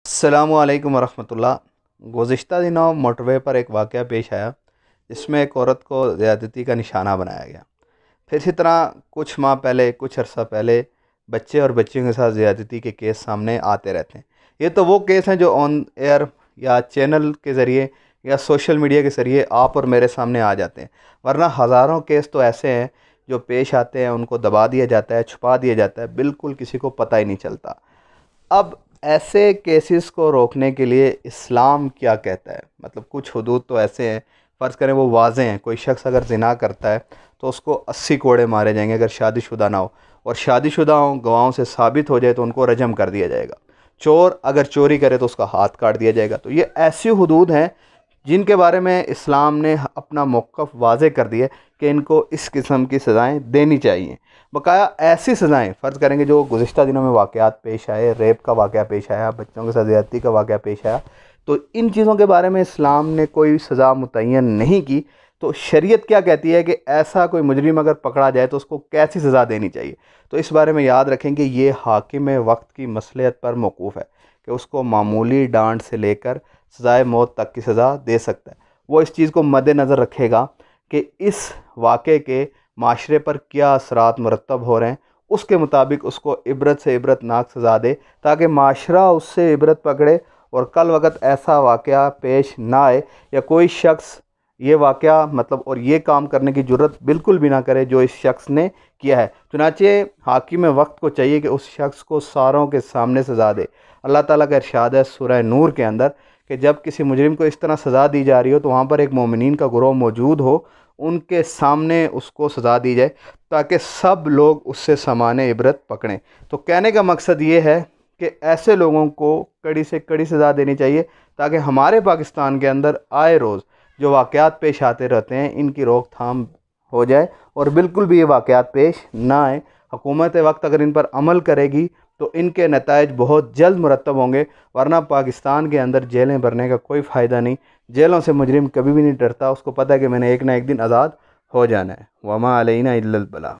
السلام علیکم ورحمۃ اللہ۔ گزشتہ دنوں موٹر وے پر ایک واقعہ پیش آیا جس میں ایک عورت کو زیادتی کا نشانہ بنایا گیا۔ پھر اسی طرح کچھ ماہ پہلے، کچھ عرصہ پہلے بچے اور بچیوں کے ساتھ زیادتی کے کیس سامنے آتے رہتے ہیں۔ یہ تو وہ کیس ہیں جو آن ایئر یا چینل کے ذریعے یا سوشل میڈیا کے ذریعے آپ اور میرے سامنے آ جاتے ہیں، ورنہ ہزاروں کیس تو ایسے ہیں جو پیش آتے ہیں، ان کو دبا دیا جاتا ہے، چھپا دیا جاتا ہے، بالکل کسی کو پتہ ہی نہیں چلتا۔ اب ایسے کیسز کو روکنے کے لیے اسلام کیا کہتا ہے؟ مطلب کچھ حدود تو ایسے ہیں، فرض کریں وہ واضح ہیں۔ کوئی شخص اگر زنا کرتا ہے تو اس کو 80 کوڑے مارے جائیں گے اگر شادی شدہ نہ ہو، اور شادی شدہ ہوں، گواہوں سے ثابت ہو جائے تو ان کو رجم کر دیا جائے گا۔ چور اگر چوری کرے تو اس کا ہاتھ کاٹ دیا جائے گا۔ تو یہ ایسی حدود ہیں جن کے بارے میں اسلام نے اپنا موقف واضح کر دیا کہ ان کو اس قسم کی سزائیں دینی چاہیے۔ بقایا ایسی سزائیں، فرض کریں گے جو گزشتہ دنوں میں واقعات پیش آئے، ریپ کا واقعہ پیش آیا، بچوں کے ساتھ زیادتی کا واقعہ پیش آیا، تو ان چیزوں کے بارے میں اسلام نے کوئی سزا متعین نہیں کی۔ تو شریعت کیا کہتی ہے کہ ایسا کوئی مجرم اگر پکڑا جائے تو اس کو کیسی سزا دینی چاہیے؟ تو اس بارے میں یاد رکھیں کہ یہ حاکم وقت کی مصلحت پر موقوف ہے کہ اس کو معمولی ڈانٹ سے لے کر سزائے موت تک کی سزا دے سکتا ہے۔ وہ اس چیز کو مد نظر رکھے گا کہ اس واقعے کے معاشرے پر کیا اثرات مرتب ہو رہے ہیں، اس کے مطابق اس کو عبرت سے عبرت ناک سزا دے، تاکہ معاشرہ اس سے عبرت پکڑے اور کل وقت ایسا واقعہ پیش نہ آئے، یا کوئی شخص یہ واقعہ اور یہ کام کرنے کی جرت بالکل بھی نہ کرے جو اس شخص نے کیا ہے۔ چنانچہ حاکم وقت کو چاہیے کہ اس شخص کو ساروں کے سامنے سزا دے۔ اللہ تعالیٰ کا ارشاد ہے سورہ نور کے اندر کہ جب کسی مجرم کو اس طرح سزا دی جا رہی ہو تو وہاں پر ایک مومنین کا گروہ موجود ہو، ان کے سامنے اس کو سزا دی جائے تاکہ سب لوگ اس سے سامان عبرت پکڑیں۔ تو کہنے کا مقصد یہ ہے کہ ایسے لوگوں کو کڑی سے کڑی سزا دینی چاہیے تاکہ ہمارے پاکستان کے اندر آئے روز جو واقعات پیش آتے رہتے ہیں ان کی روک تھام ہو جائے اور بالکل بھی یہ واقعات پیش نہ آئیں۔ حکومت وقت اگر ان پر عمل کرے گی تو ان کے نتائج بہت جلد مرتب ہوں گے، ورنہ پاکستان کے اندر جیلیں بھرنے کا کوئی فائدہ نہیں۔ جیلوں سے مجرم کبھی بھی نہیں ڈرتا، اس کو پتہ ہے کہ میں نے ایک نہ ایک دن آزاد ہو جانا ہے۔ وما علینا الا البلاغ۔